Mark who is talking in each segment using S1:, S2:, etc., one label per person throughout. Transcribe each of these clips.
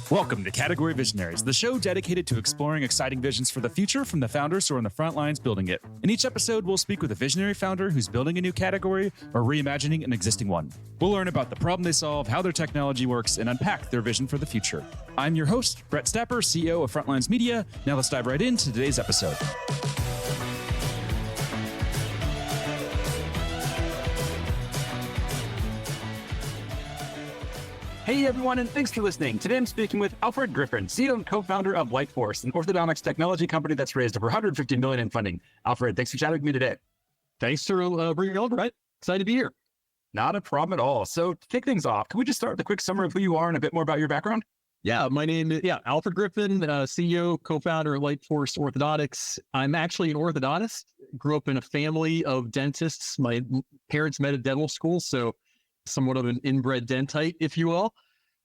S1: Welcome to Category Visionaries, the show dedicated to exploring exciting visions for the future from the founders who are on the front lines building it. In each episode, we'll speak with a visionary founder who's building a new category or reimagining an existing one. We'll learn about the problem they solve, how their technology works, and unpack their vision for the future. I'm your host, Brett Stapper, CEO of Frontlines Media. Now let's dive right into today's episode.
S2: Hey everyone, and thanks for listening. Today I'm speaking with Alfred Griffin, CEO and co-founder of LightForce, an orthodontics technology company that's raised over $150 million in funding. Alfred, thanks for chatting with me today.
S3: Thanks for bringing it on, Brett. Excited to be here.
S2: Not a problem at all. So to kick things off, can we just start with a quick summary of who you are and a bit more about your background?
S3: Yeah, my name is Alfred Griffin, CEO, co-founder of LightForce Orthodontics. I'm actually an orthodontist. Grew up in a family of dentists. My parents met at dental school, so somewhat of an inbred dentite, if you will,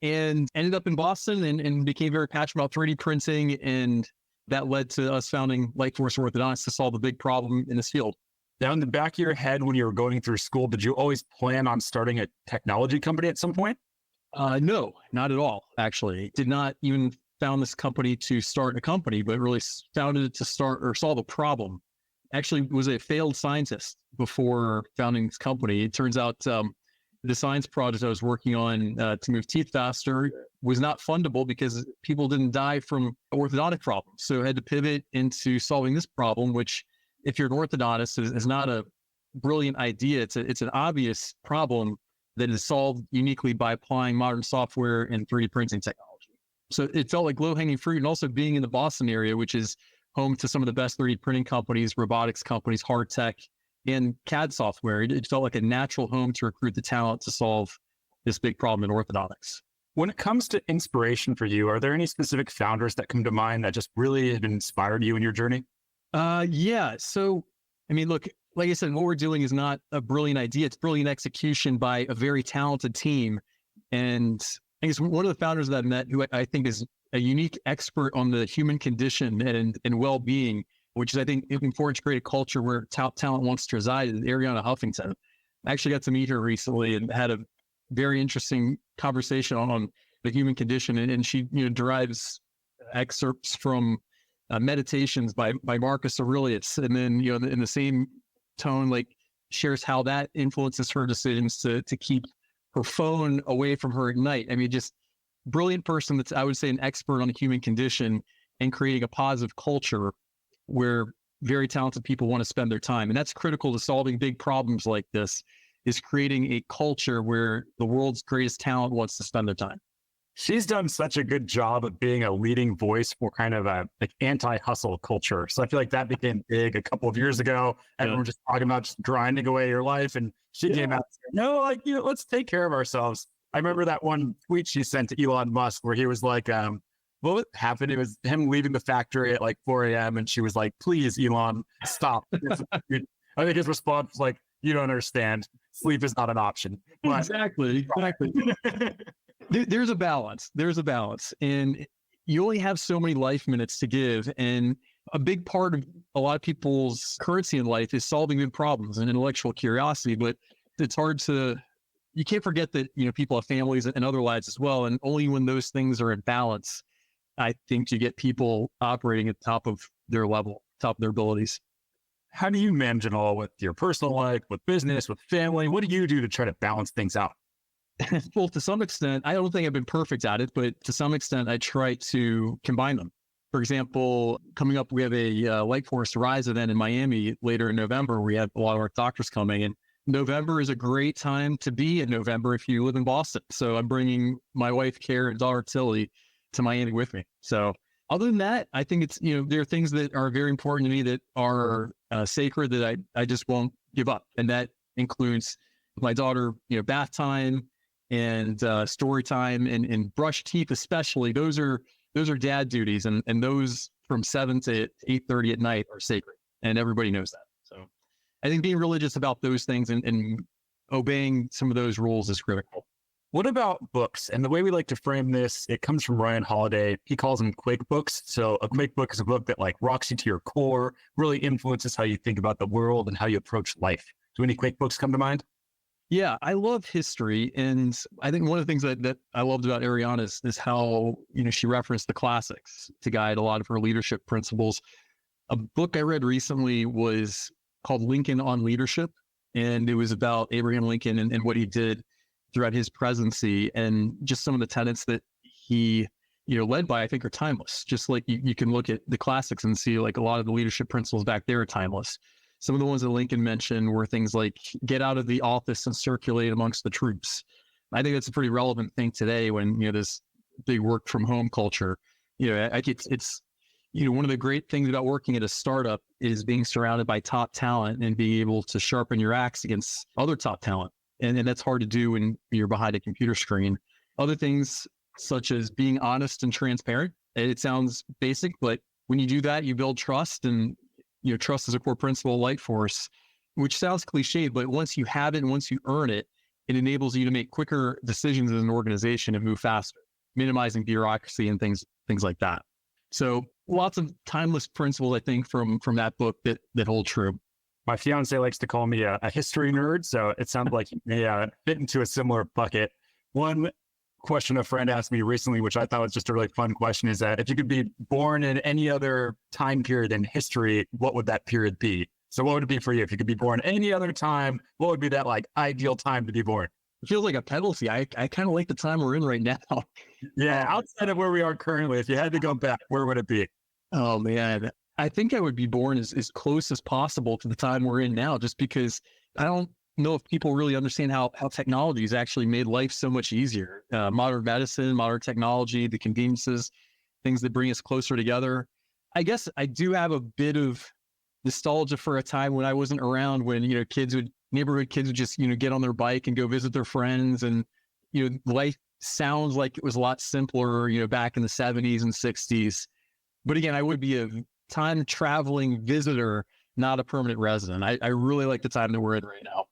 S3: and ended up in Boston and became very passionate about 3D printing. And that led to us founding LightForce Orthodontics to solve a big problem in this field.
S2: Now, in the back of your head, when you were going through school, did you always plan on starting a technology company at some point?
S3: No, not at all, actually. Did not even found this company to start a company, but really founded it to start or solve a problem. Actually was a failed scientist before founding this company. It turns out the science project I was working on to move teeth faster was not fundable because people didn't die from orthodontic problems. So I had to pivot into solving this problem, which if you're an orthodontist is not a brilliant idea. It's an obvious problem that is solved uniquely by applying modern software and 3D printing technology. So it felt like low-hanging fruit, and also being in the Boston area, which is home to some of the best 3D printing companies, robotics companies, hard tech, and CAD software. It felt like a natural home to recruit the talent to solve this big problem in orthodontics.
S2: When it comes to inspiration for you, are there any specific founders that come to mind that just really have inspired you in your journey?
S3: Yeah. So, I mean, look, like I said, what we're doing is not a brilliant idea. It's brilliant execution by a very talented team. And I guess one of the founders that I met, who I think is a unique expert on the human condition and well-being, which is, I think, important to create a culture where top talent wants to reside, is Ariana Huffington. I actually got to meet her recently and had a very interesting conversation on the human condition. And she, derives excerpts from meditations by Marcus Aurelius. And then, in the same tone, like, shares how that influences her decisions to keep her phone away from her at night. I mean, just brilliant person that's, I would say, an expert on the human condition and creating a positive culture where very talented people want to spend their time. And that's critical to solving big problems like this, is creating a culture where the world's greatest talent wants to spend their time.
S2: She's done such a good job of being a leading voice for kind of a anti-hustle culture. So I feel like that became big a couple of years ago. Everyone was just talking about just grinding away your life. And she came out and said, no, let's take care of ourselves. I remember that one tweet she sent to Elon Musk where he was like, what happened? It was him leaving the factory at like 4 a.m. And she was like, please, Elon, stop. I think his response was like, you don't understand. Sleep is not an option. But
S3: Exactly. There's a balance. And you only have so many life minutes to give. And a big part of a lot of people's currency in life is solving big problems and intellectual curiosity. But it's hard you can't forget that, people have families and other lives as well. And only when those things are in balance, I think you get people operating at the top of their level, top of their abilities.
S2: How do you manage it all with your personal life, with business, with family? What do you do to try to balance things out?
S3: Well, to some extent, I don't think I've been perfect at it, but to some extent, I try to combine them. For example, coming up, we have a LightForce Rise event in Miami later in November. We have a lot of our doctors coming, and November is a great time to be in November if you live in Boston. So I'm bringing my wife, Kara, and daughter, Tilly, to Miami with me. So other than that, I think it's, there are things that are very important to me that are sacred that I just won't give up. And that includes my daughter, bath time and story time and brush teeth, especially. Those are dad duties. And those from 7 to 8:30 at night are sacred. And everybody knows that. So I think being religious about those things and obeying some of those rules is critical.
S2: What about books? And the way we like to frame this, it comes from Ryan Holiday. He calls them Quake books. So a Quake book is a book that like rocks you to your core, really influences how you think about the world and how you approach life. Do any Quake books come to mind?
S3: Yeah, I love history. And I think one of the things that I loved about Ariana is how, she referenced the classics to guide a lot of her leadership principles. A book I read recently was called Lincoln on Leadership. And it was about Abraham Lincoln and what he did throughout his presidency, and just some of the tenets that he, led by, I think, are timeless. Just like you can look at the classics and see like a lot of the leadership principles back there are timeless. Some of the ones that Lincoln mentioned were things like get out of the office and circulate amongst the troops. I think that's a pretty relevant thing today when, this big work from home culture. I think it's one of the great things about working at a startup is being surrounded by top talent and being able to sharpen your axe against other top talent. And that's hard to do when you're behind a computer screen. Other things such as being honest and transparent. It sounds basic, but when you do that, you build trust, and trust is a core principle of LightForce, which sounds cliche, but once you have it and once you earn it, it enables you to make quicker decisions as an organization and move faster, minimizing bureaucracy and things like that. So lots of timeless principles, I think, from that book that hold true.
S2: My fiance likes to call me a history nerd, so it sounds like you may fit into a similar bucket. One question a friend asked me recently, which I thought was just a really fun question, is that if you could be born in any other time period in history, what would that period be? So what would it be for you? If you could be born any other time, what would be that like ideal time to be born?
S3: It feels like a penalty. I kind of like the time we're in right now.
S2: Yeah, outside of where we are currently, if you had to go back, where would it be?
S3: Oh, man. I think I would be born as close as possible to the time we're in now, just because I don't know if people really understand how technology has actually made life so much easier. Modern medicine, modern technology, the conveniences, things that bring us closer together. I guess I do have a bit of nostalgia for a time when I wasn't around, when, neighborhood kids would just, get on their bike and go visit their friends. And, life sounds like it was a lot simpler, back in the 70s and 60s. But again, I would be a time traveling visitor, not a permanent resident. I really like the time that we're in right now.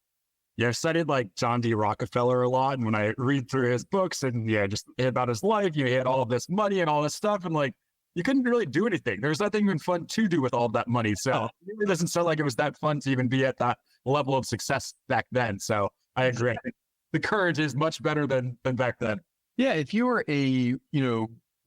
S2: Yeah, I've studied like John D. Rockefeller a lot. And when I read through his books and just about his life, he had all of this money and all this stuff. And like, you couldn't really do anything. There's nothing even fun to do with all of that money. So it doesn't sound like it was that fun to even be at that level of success back then. So I agree. The courage is much better than back then.
S3: Yeah. If you were a,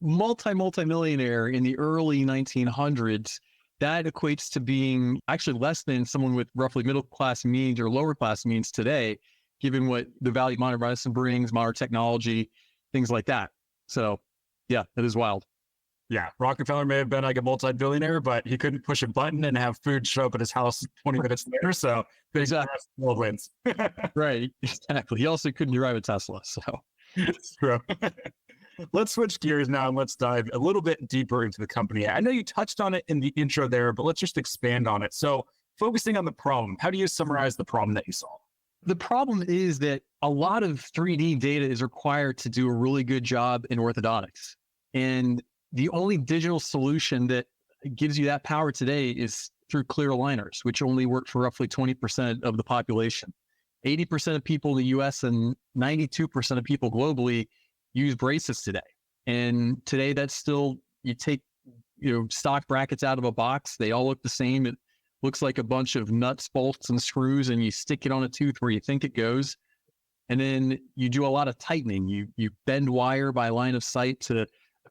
S3: multi-millionaire in the early 1900s, that equates to being actually less than someone with roughly middle class means or lower class means today, given what the value modern medicine brings, modern technology, things like that. So yeah, it is wild.
S2: Yeah, Rockefeller may have been like a multi-billionaire, but he couldn't push a button and have food show up at his house 20 minutes later. So
S3: exactly,
S2: world wins.
S3: Right, exactly. He also couldn't drive a Tesla. So
S2: it's true. Let's switch gears now and let's dive a little bit deeper into the company. I know you touched on it in the intro there, but let's just expand on it. So focusing on the problem, how do you summarize the problem that you solve?
S3: The problem is that a lot of 3D data is required to do a really good job in orthodontics. And the only digital solution that gives you that power today is through clear aligners, which only work for roughly 20% of the population. 80% of people in the US and 92% of people globally use braces today. And today that's still, you take, stock brackets out of a box. They all look the same. It looks like a bunch of nuts, bolts, and screws, and you stick it on a tooth where you think it goes. And then you do a lot of tightening. You bend wire by line of sight to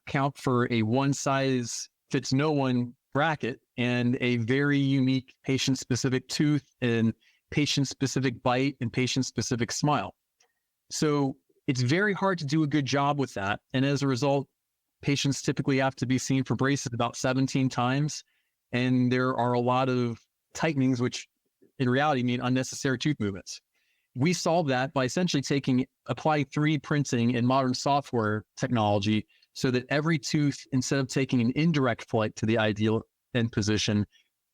S3: account for a one size fits no one bracket and a very unique patient specific tooth and patient specific bite and patient specific smile. So it's very hard to do a good job with that. And as a result, patients typically have to be seen for braces about 17 times. And there are a lot of tightenings, which in reality mean unnecessary tooth movements. We solve that by essentially applying 3D printing and modern software technology so that every tooth, instead of taking an indirect flight to the ideal end position,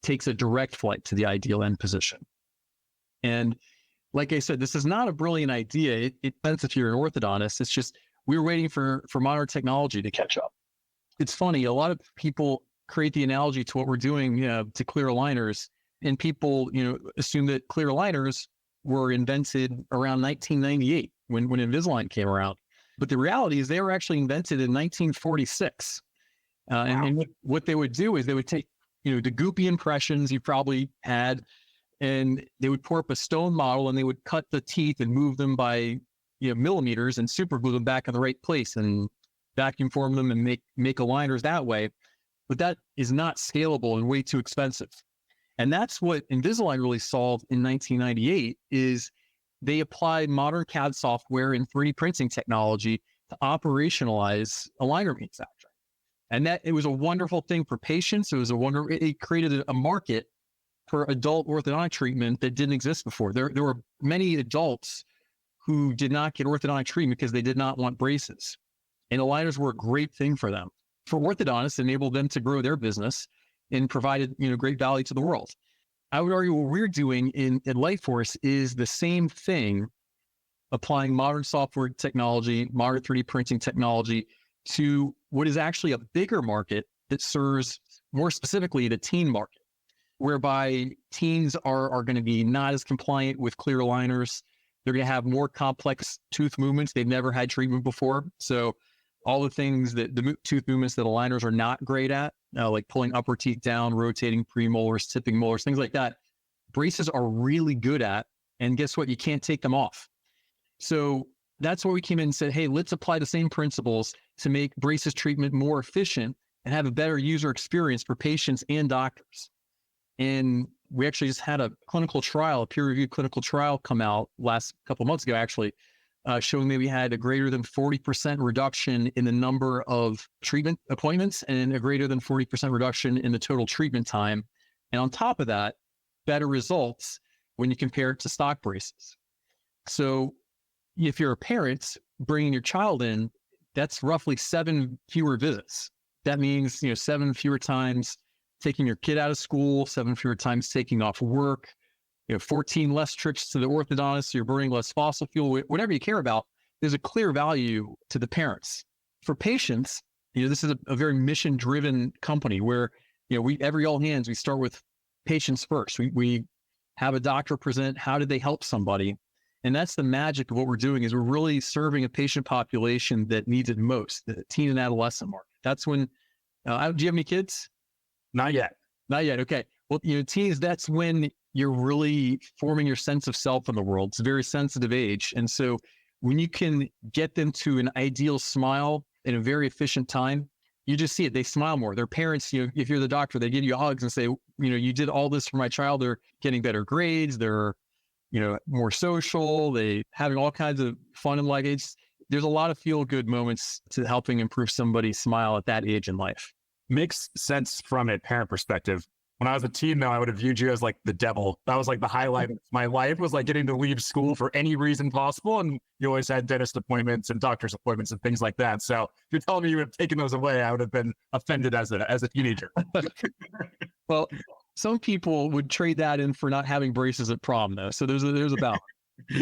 S3: takes a direct flight to the ideal end position. And like I said, this is not a brilliant idea. It depends if you're an orthodontist. It's just we're waiting for modern technology to catch up. It's funny. A lot of people create the analogy to what we're doing to clear aligners, and people assume that clear aligners were invented around 1998 when Invisalign came around. But the reality is they were actually invented in 1946. And what they would do is they would take the goopy impressions you probably had and they would pour up a stone model and they would cut the teeth and move them by millimeters and super glue them back in the right place and vacuum form them and make aligners that way. But that is not scalable and way too expensive. And that's what Invisalign really solved in 1998 is they applied modern CAD software and 3D printing technology to operationalize aligner manufacturing. And that it was a wonderful thing for patients. It created a market for adult orthodontic treatment that didn't exist before. There were many adults who did not get orthodontic treatment because they did not want braces. And aligners were a great thing for them. For orthodontists, it enabled them to grow their business and provided great value to the world. I would argue what we're doing in LightForce is the same thing, applying modern software technology, modern 3D printing technology to what is actually a bigger market that serves more specifically the teen market, whereby teens are going to be not as compliant with clear aligners. They're going to have more complex tooth movements. They've never had treatment before. So all the things that the tooth movements that aligners are not great at, like pulling upper teeth down, rotating premolars, tipping molars, things like that, braces are really good at. And guess what? You can't take them off. So that's where we came in and said, hey, let's apply the same principles to make braces treatment more efficient and have a better user experience for patients and doctors. And we actually just had a clinical trial, a peer-reviewed clinical trial come out last couple of months ago, actually, showing that we had a greater than 40% reduction in the number of treatment appointments and a greater than 40% reduction in the total treatment time. And on top of that, better results when you compare it to stock braces. So if you're a parent bringing your child in, that's roughly 7 fewer visits. That means, 7 fewer times taking your kid out of school, 7 fewer times taking off work, 14 less trips to the orthodontist, so you're burning less fossil fuel, whatever you care about. There's a clear value to the parents. For patients, this is a very mission-driven company where, every all hands, we start with patients first. We have a doctor present, how did they help somebody? And that's the magic of what we're doing is we're really serving a patient population that needs it most, the teen and adolescent market. That's when, do you have any kids?
S2: Not yet.
S3: Not yet. Okay. Well, teens, that's when you're really forming your sense of self in the world. It's a very sensitive age. And so when you can get them to an ideal smile in a very efficient time, you just see it. They smile more. Their parents, if you're the doctor, they give you hugs and say, you did all this for my child. They're getting better grades. They're, more social. They having all kinds of fun in life. There's a lot of feel-good moments to helping improve somebody's smile at that age in life.
S2: Makes sense from a parent perspective. When I was a teen, though, I would have viewed you as like the devil. That was like the highlight of my life, was like getting to leave school for any reason possible. And you always had dentist appointments and doctor's appointments and things like that. So if you're telling me you would have taken those away, I would have been offended as a teenager.
S3: Well, some people would trade that in for not having braces at prom, though. So there's a balance.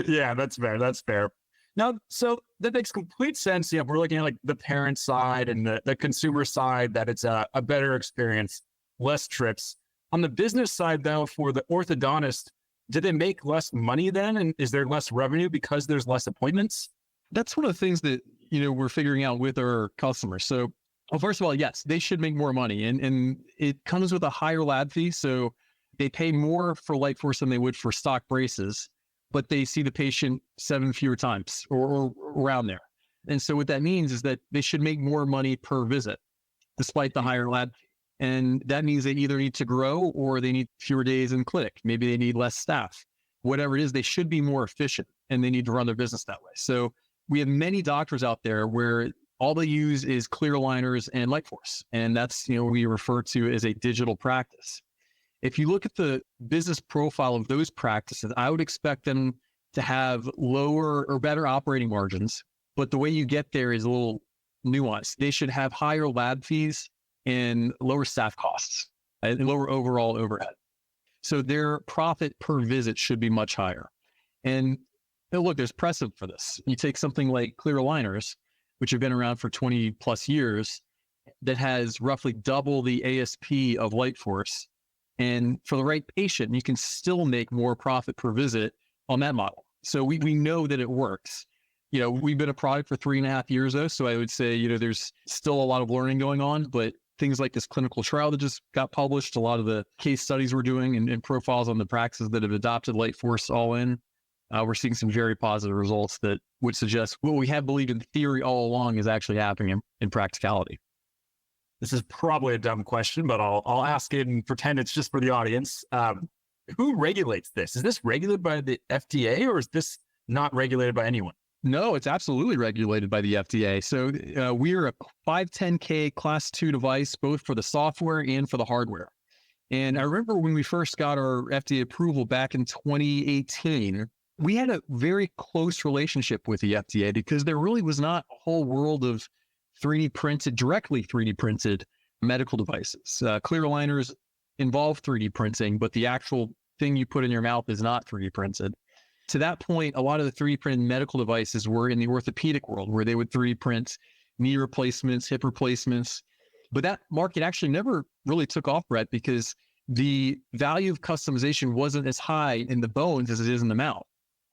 S2: Yeah, that's fair. That's fair. Now, so that makes complete sense. We're looking at like the parent side and the consumer side, that it's a better experience, less trips. On the business side, though, for the orthodontist, did they make less money then? And is there less revenue because there's less appointments?
S3: That's one of the things that, we're figuring out with our customers. So, well, first of all, yes, they should make more money. And it comes with a higher lab fee. So they pay more for LightForce than they would for stock braces, but they see the patient 7 fewer times or around there. And so what that means is that they should make more money per visit, despite the higher lab fee. And that means they either need to grow or they need fewer days in clinic. Maybe they need less staff. Whatever it is, they should be more efficient and they need to run their business that way. So we have many doctors out there where all they use is clear aligners and LightForce. And that's, we refer to as a digital practice. If you look at the business profile of those practices, I would expect them to have lower or better operating margins. But the way you get there is a little nuanced. They should have higher lab fees and lower staff costs and lower overall overhead. So their profit per visit should be much higher. And look, there's precedent for this. You take something like clear aligners, which have been around for 20 plus years, that has roughly double the ASP of LightForce. And for the right patient, you can still make more profit per visit on that model. So we know that it works. We've been a product for 3.5 years though. So I would say, there's still a lot of learning going on, but things like this clinical trial that just got published, a lot of the case studies we're doing and profiles on the practices that have adopted LightForce all in, we're seeing some very positive results that would suggest what we have believed in theory all along is actually happening in practicality.
S2: This is probably a dumb question, but I'll ask it and pretend it's just for the audience. Who regulates this? Is this regulated by the FDA or is this not regulated by anyone?
S3: No, it's absolutely regulated by the FDA. So we're a 510K Class 2 device, both for the software and for the hardware. And I remember when we first got our FDA approval back in 2018, we had a very close relationship with the FDA because there really was not a whole world of directly 3D printed medical devices. Clear aligners involve 3D printing, but the actual thing you put in your mouth is not 3D printed. To that point, a lot of the 3D printed medical devices were in the orthopedic world where they would 3D print knee replacements, hip replacements. But that market actually never really took off, Brett, because the value of customization wasn't as high in the bones as it is in the mouth.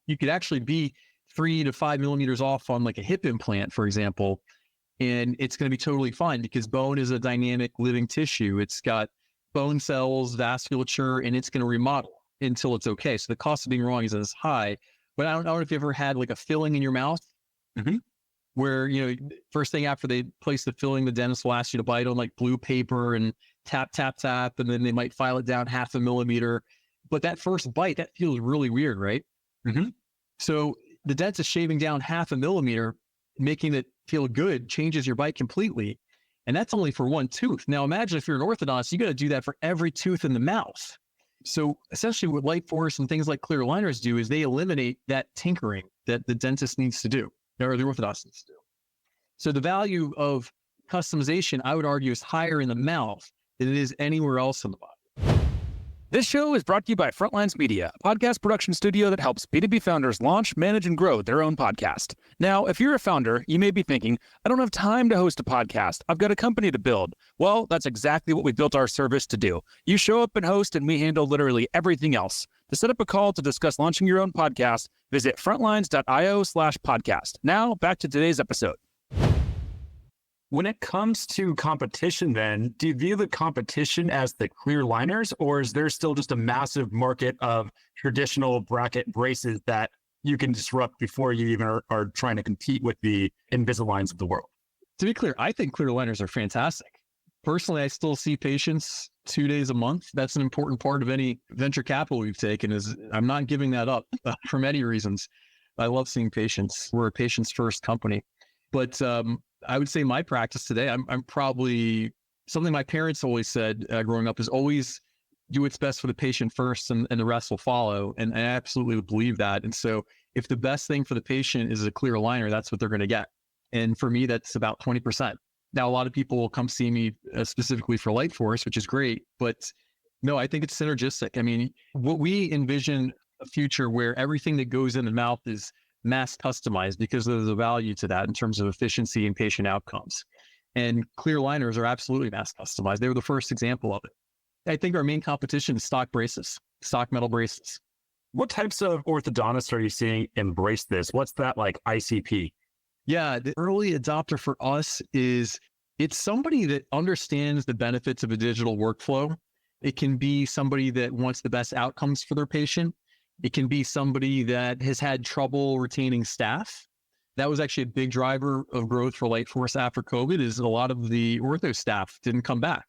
S3: You could actually be 3 to 5 millimeters off on like a hip implant, for example, and it's going to be totally fine because bone is a dynamic living tissue. It's got bone cells, vasculature, and it's going to remodel until it's okay. So the cost of being wrong isn't as high. But I don't know if you ever had like a filling in your mouth where, first thing after they place the filling, the dentist will ask you to bite on like blue paper and tap, tap, tap, and then they might file it down 0.5 millimeter. But that first bite, that feels really weird, right? So the dentist shaving down 0.5 millimeter, making it feel good, changes your bite completely. And that's only for one tooth. Now imagine if you're an orthodontist, you got to do that for every tooth in the mouth. So essentially what LightForce and things like clear aligners do is they eliminate that tinkering that the dentist needs to do, or the orthodontist needs to do. So the value of customization, I would argue, is higher in the mouth than it is anywhere else in the body.
S1: This show is brought to you by Frontlines Media, a podcast production studio that helps B2B founders launch, manage, and grow their own podcast. Now, if you're a founder, you may be thinking, I don't have time to host a podcast. I've got a company to build. Well, that's exactly what we built our service to do. You show up and host, and we handle literally everything else. To set up a call to discuss launching your own podcast, visit frontlines.io/podcast. Now, back to today's episode.
S2: When it comes to competition, then, do you view the competition as the clear liners, or is there still just a massive market of traditional bracket braces that you can disrupt before you even are trying to compete with the Invisaligns of the world?
S3: To be clear, I think clear aligners are fantastic. Personally, I still see patients 2 days a month. That's an important part of any venture capital we've taken. Is I'm not giving that up for many reasons. I love seeing patients. We're a patients first company, but I would say my practice today, I'm probably something my parents always said growing up is always do what's best for the patient first and the rest will follow. And I absolutely believe that. And so if the best thing for the patient is a clear aligner, that's what they're going to get. And for me, that's about 20%. Now, a lot of people will come see me specifically for LightForce, which is great. But no, I think it's synergistic. I mean, what we envision a future where everything that goes in the mouth is mass customized because there's a value to that in terms of efficiency and patient outcomes. And clear aligners are absolutely mass customized. They were the first example of it. I think our main competition is stock braces, stock metal braces.
S2: What types of orthodontists are you seeing embrace this? What's that like ICP?
S3: Yeah, the early adopter for us it's somebody that understands the benefits of a digital workflow. It can be somebody that wants the best outcomes for their patient. It can be somebody that has had trouble retaining staff. That was actually a big driver of growth for LightForce after COVID is a lot of the ortho staff didn't come back.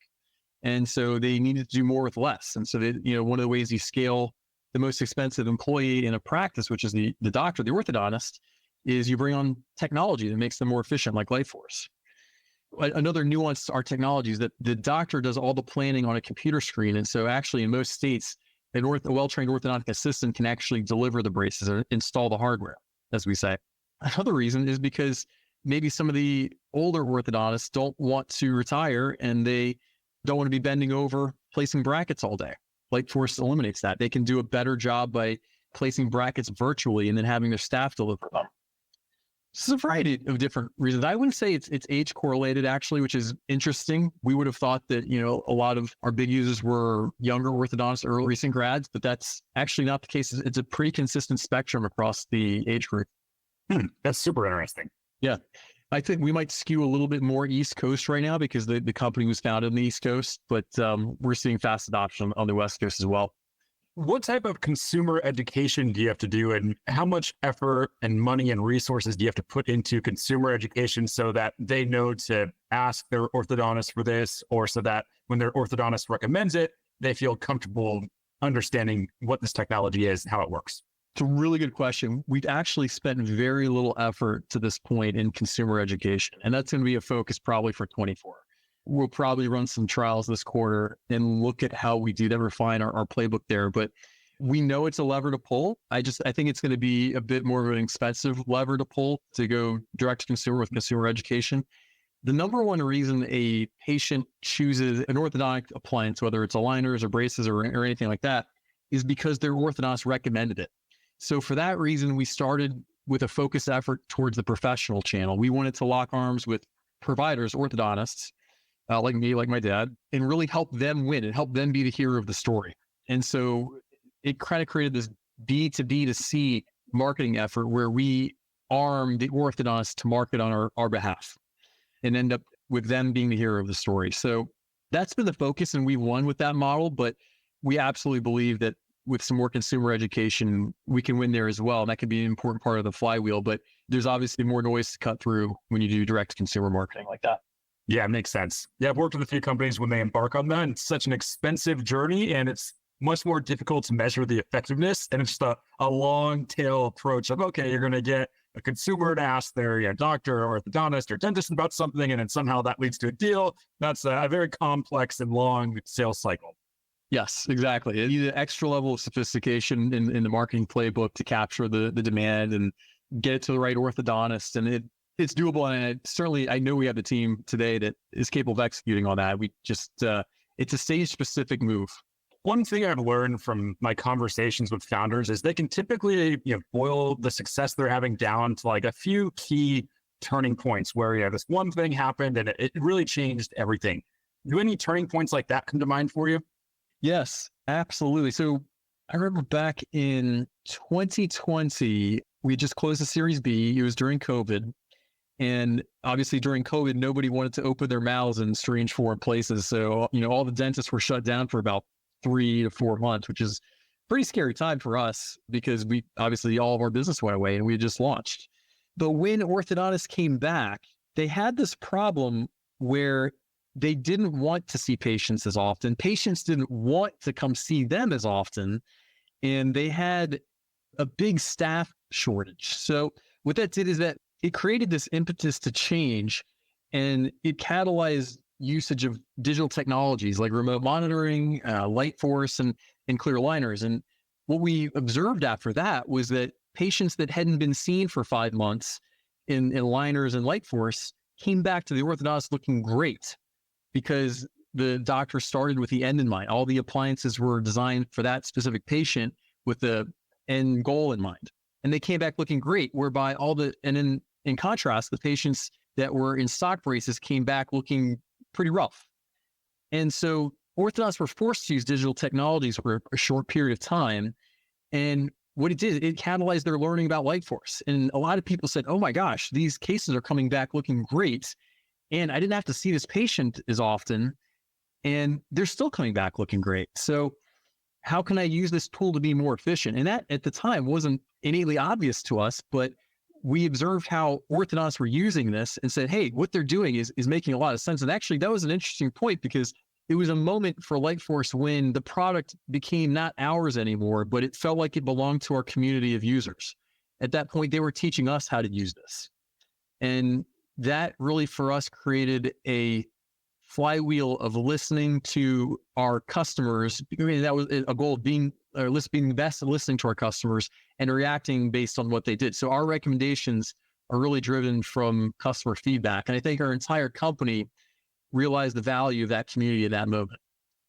S3: And so they needed to do more with less. And so one of the ways you scale the most expensive employee in a practice, which is the doctor, the orthodontist, is you bring on technology that makes them more efficient, like LightForce. Another nuance to our technology is that the doctor does all the planning on a computer screen. And so actually in most states, a well-trained orthodontic assistant can actually deliver the braces or install the hardware, as we say. Another reason is because maybe some of the older orthodontists don't want to retire and they don't want to be bending over placing brackets all day. LightForce eliminates that. They can do a better job by placing brackets virtually and then having their staff deliver them. This is a variety of different reasons. I wouldn't say it's age correlated actually, which is interesting. We would have thought that, a lot of our big users were younger orthodontists or recent grads, but that's actually not the case. It's a pretty consistent spectrum across the age group.
S2: That's super interesting.
S3: Yeah. I think we might skew a little bit more East Coast right now because the company was founded in the East Coast, but we're seeing fast adoption on the West Coast as well.
S2: What type of consumer education do you have to do, and how much effort and money and resources do you have to put into consumer education so that they know to ask their orthodontist for this, or so that when their orthodontist recommends it, they feel comfortable understanding what this technology is and how it works?
S3: It's a really good question. We've actually spent very little effort to this point in consumer education, and that's going to be a focus probably for 24. We'll probably run some trials this quarter and look at how we do that, refine our playbook there. But we know it's a lever to pull. I think it's going to be a bit more of an expensive lever to pull to go direct to consumer with consumer education. The number one reason a patient chooses an orthodontic appliance, whether it's aligners or braces or anything like that, is because their orthodontist recommended it. So for that reason, we started with a focused effort towards the professional channel. We wanted to lock arms with providers, orthodontists, like me, like my dad, and really help them win and help them be the hero of the story. And so it kind of created this B to B to C marketing effort where we arm the orthodontist to market on our behalf and end up with them being the hero of the story. So that's been the focus, and we won with that model, but we absolutely believe that with some more consumer education, we can win there as well. And that can be an important part of the flywheel, but there's obviously more noise to cut through when you do direct consumer marketing like that.
S2: Yeah, it makes sense. Yeah, I've worked with a few companies when they embark on that. It's such an expensive journey, and it's much more difficult to measure the effectiveness. And it's just a long tail approach of, okay, you're going to get a consumer to ask their doctor or orthodontist or dentist about something, and then somehow that leads to a deal. That's a very complex and long sales cycle.
S3: Yes, exactly. You need an extra level of sophistication in the marketing playbook to capture the demand and get it to the right orthodontist. And it's doable. And I know we have the team today that is capable of executing on that. We just, it's a stage specific move.
S2: One thing I've learned from my conversations with founders is they can typically, boil the success they're having down to like a few key turning points where, this one thing happened and it really changed everything. Do any turning points like that come to mind for you?
S3: Yes, absolutely. So I remember back in 2020, we just closed the Series B. It was during COVID. And obviously during COVID, nobody wanted to open their mouths in strange foreign places. So, all the dentists were shut down for about 3 to 4 months, which is a pretty scary time for us because all of our business went away and we had just launched. But when orthodontists came back, they had this problem where they didn't want to see patients as often. Patients didn't want to come see them as often. And they had a big staff shortage. So what that did is that it created this impetus to change, and it catalyzed usage of digital technologies like remote monitoring, LightForce, and clear aligners. And what we observed after that was that patients that hadn't been seen for 5 months in aligners and LightForce came back to the orthodontist looking great because the doctor started with the end in mind. All the appliances were designed for that specific patient with the end goal in mind. And they came back looking great, whereby in contrast, the patients that were in stock braces came back looking pretty rough. And so orthodontists were forced to use digital technologies for a short period of time. And what it did, it catalyzed their learning about LightForce. And a lot of people said, oh my gosh, these cases are coming back looking great. And I didn't have to see this patient as often. And they're still coming back looking great. So how can I use this tool to be more efficient? And that at the time wasn't innately obvious to us, but we observed how orthodontists were using this and said, hey, what they're doing is making a lot of sense. And actually, that was an interesting point because it was a moment for LightForce when the product became not ours anymore, but it felt like it belonged to our community of users. At that point, they were teaching us how to use this. And that really, for us, created a flywheel of listening to our customers. I mean, that was a goal of being the best at listening to our customers and reacting based on what they did. So our recommendations are really driven from customer feedback. And I think our entire company realized the value of that community at that moment.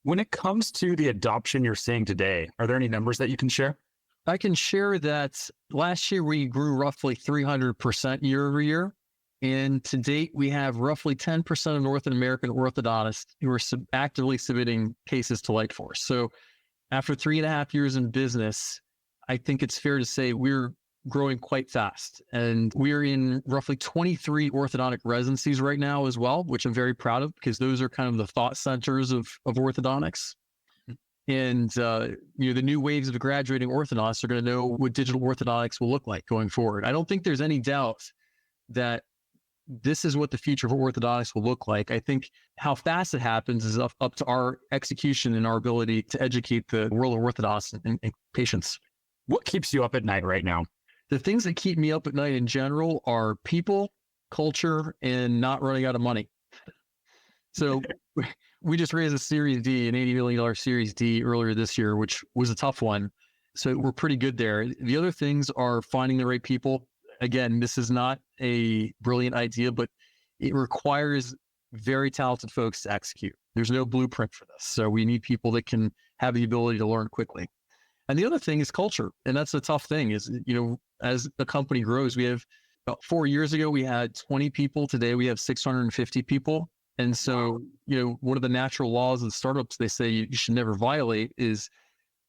S2: When it comes to the adoption you're seeing today, are there any numbers that you can share?
S3: I can share that last year we grew roughly 300% year over year. And to date, we have roughly 10% of North American orthodontists who are actively submitting cases to LightForce. So after 3.5 years in business, I think it's fair to say we're growing quite fast. And we're in roughly 23 orthodontic residencies right now as well, which I'm very proud of because those are kind of the thought centers of orthodontics. And, the new waves of graduating orthodontists are going to know what digital orthodontics will look like going forward. I don't think there's any doubt that this is what the future of orthodontics will look like. I think how fast it happens is up to our execution and our ability to educate the world of orthodontics and patients.
S2: What keeps you up at night right now?
S3: The things that keep me up at night in general are people, culture, and not running out of money. So we just raised a Series D, an $80 million Series D earlier this year, which was a tough one. So we're pretty good there. The other things are finding the right people. Again, this is not a brilliant idea, but it requires very talented folks to execute. There's no blueprint for this. So we need people that can have the ability to learn quickly. And the other thing is culture. And that's the tough thing is, as the company grows, we have about 4 years ago, we had 20 people. Today, we have 650 people. And so, one of the natural laws of startups, they say you should never violate is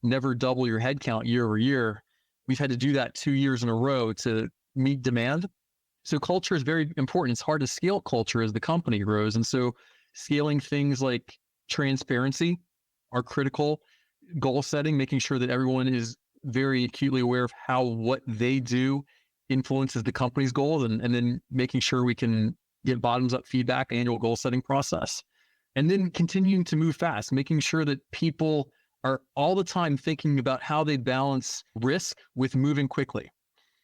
S3: never double your headcount year over year. We've had to do that 2 years in a row to meet demand. So culture is very important. It's hard to scale culture as the company grows. And so scaling things like transparency are critical. Goal setting, making sure that everyone is very acutely aware of how what they do influences the company's goals, and then making sure we can get bottoms up feedback, annual goal setting process, and then continuing to move fast, making sure that people are all the time thinking about how they balance risk with moving quickly.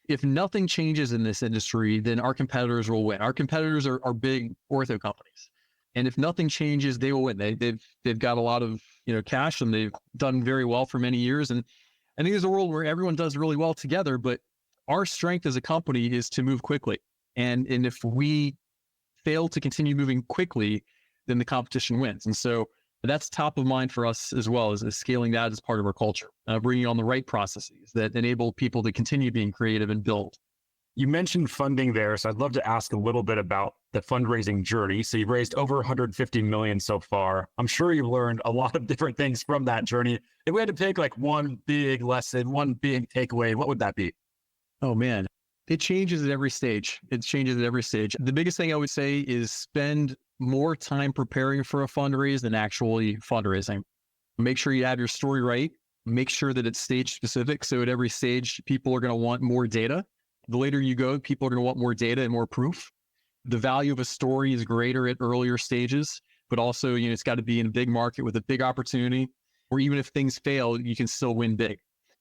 S3: If nothing changes in this industry, then our competitors will win. Our competitors are big ortho companies. And if nothing changes, they will win. They've got a lot of cash, and they've done very well for many years. And I think there's a world where everyone does really well together, but our strength as a company is to move quickly. And if we fail to continue moving quickly, then the competition wins. And so that's top of mind for us as well, as scaling that as part of our culture, bringing on the right processes that enable people to continue being creative and build.
S2: You mentioned funding there, so I'd love to ask a little bit about the fundraising journey. So you've raised over 150 million so far. I'm sure you've learned a lot of different things from that journey. If we had to pick like one big lesson, one big takeaway, what would that be?
S3: Oh man, it changes at every stage. The biggest thing I would say is spend more time preparing for a fundraise than actually fundraising. Make sure you have your story right. Make sure that it's stage specific. So at every stage, people are going to want more data. The later you go, people are going to want more data and more proof. The value of a story is greater at earlier stages, but also, it's got to be in a big market with a big opportunity, or even if things fail, you can still win big.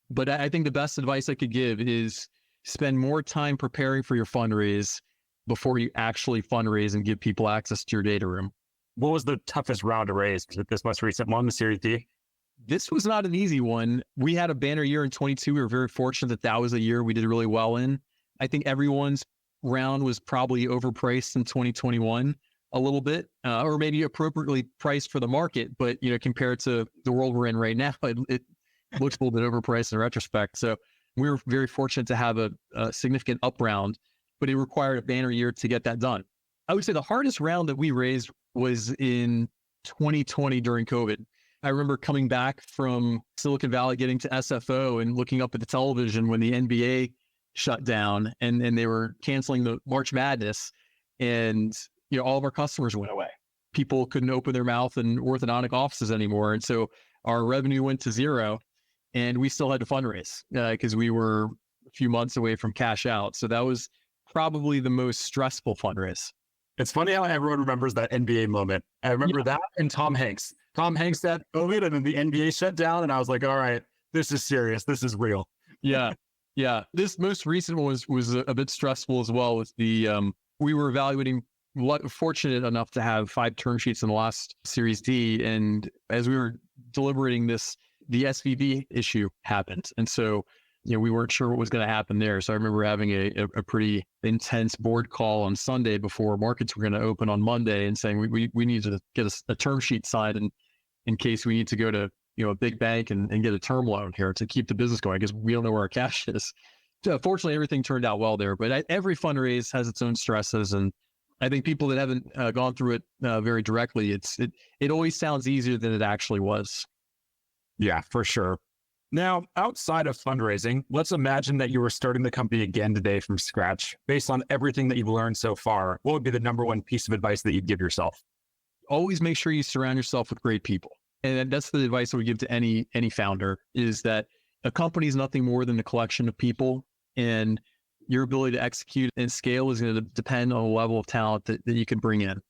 S3: But I think the best advice I could give is spend more time preparing for your fundraise before you actually fundraise and give people access to your data room.
S2: What was the toughest round to raise? Was it this most recent one, the Series D?
S3: This was not an easy one. We had a banner year in 22. We were very fortunate that was a year we did really well in. I think everyone's round was probably overpriced in 2021 a little bit, or maybe appropriately priced for the market. But, compared to the world we're in right now, it looks a little bit overpriced in retrospect. So we were very fortunate to have a significant up round, but it required a banner year to get that done. I would say the hardest round that we raised was in 2020 during COVID. I remember coming back from Silicon Valley, getting to SFO and looking up at the television when the NBA shut down and they were canceling the March Madness, and all of our customers went away. People couldn't open their mouth in orthodontic offices anymore, and so our revenue went to zero, and we still had to fundraise because we were a few months away from cash out. So that was probably the most stressful fundraise.
S2: It's funny how everyone remembers that NBA moment. I remember that and Tom Hanks. Tom Hanks said COVID, and then the NBA shut down, and I was like, all right, this is serious. This is real.
S3: Yeah. This most recent one was a bit stressful as well. With the we were evaluating, fortunate enough to have 5 term sheets in the last Series D, and as we were deliberating this, the SVB issue happened, and so we weren't sure what was going to happen there. So I remember having a pretty intense board call on Sunday before markets were going to open on Monday, and saying we need to get a term sheet signed, and in case we need to go to a big bank and get a term loan here to keep the business going, because we don't know where our cash is. So fortunately, everything turned out well there. But every fundraise has its own stresses, and I think people that haven't gone through it very directly, it always sounds easier than it actually was.
S2: Yeah, for sure. Now, outside of fundraising, let's imagine that you were starting the company again today from scratch. Based on everything that you've learned so far, what would be the number one piece of advice that you'd give yourself?
S3: Always make sure you surround yourself with great people. And that's the advice I would give to any founder, is that a company is nothing more than a collection of people, and your ability to execute and scale is going to depend on the level of talent that you can bring in.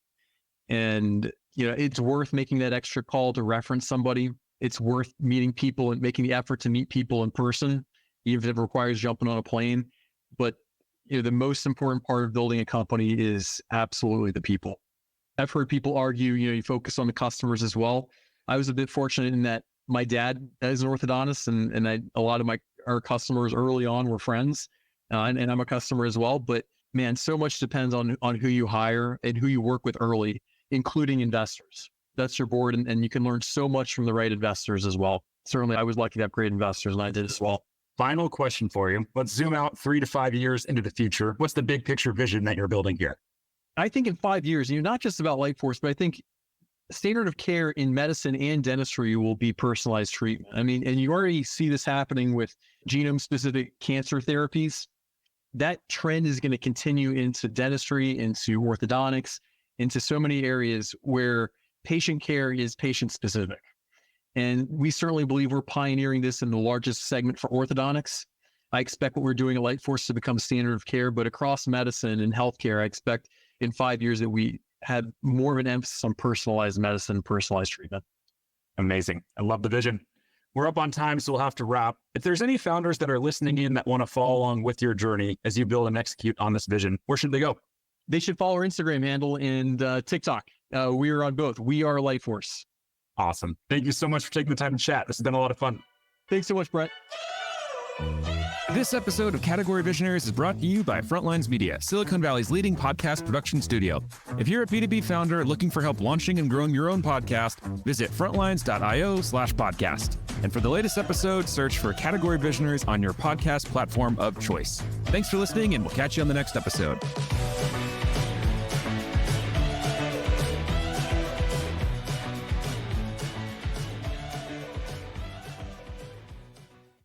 S3: And, it's worth making that extra call to reference somebody. It's worth meeting people and making the effort to meet people in person, even if it requires jumping on a plane. But the most important part of building a company is absolutely the people. I've heard people argue, you focus on the customers as well. I was a bit fortunate in that my dad is an orthodontist, and a lot of our customers early on were friends, and I'm a customer as well. But man, so much depends on who you hire and who you work with early, including investors. That's your board, and you can learn so much from the right investors as well. Certainly, I was lucky to have great investors, and I did as well.
S2: Final question for you. Let's zoom out 3 to 5 years into the future. What's the big picture vision that you're building here?
S3: I think in 5 years, not just about LightForce, but I think standard of care in medicine and dentistry will be personalized treatment. I mean, and you already see this happening with genome-specific cancer therapies. That trend is going to continue into dentistry, into orthodontics, into so many areas where patient care is patient-specific. And we certainly believe we're pioneering this in the largest segment for orthodontics. I expect what we're doing at LightForce to become standard of care, but across medicine and healthcare, I expect in 5 years that we had more of an emphasis on personalized medicine, personalized treatment.
S2: Amazing. I love the vision. We're up on time, so we'll have to wrap. If there's any founders that are listening in that want to follow along with your journey as you build and execute on this vision, where should they go?
S3: They should follow our Instagram handle and TikTok. We are on both. We are LightForce.
S2: Awesome. Thank you so much for taking the time to chat. This has been a lot of fun.
S3: Thanks so much, Brett.
S1: This episode of Category Visionaries is brought to you by Frontlines Media, Silicon Valley's leading podcast production studio. If you're a B2B founder looking for help launching and growing your own podcast, visit frontlines.io/podcast. And for the latest episode, search for Category Visionaries on your podcast platform of choice. Thanks for listening, and we'll catch you on the next episode.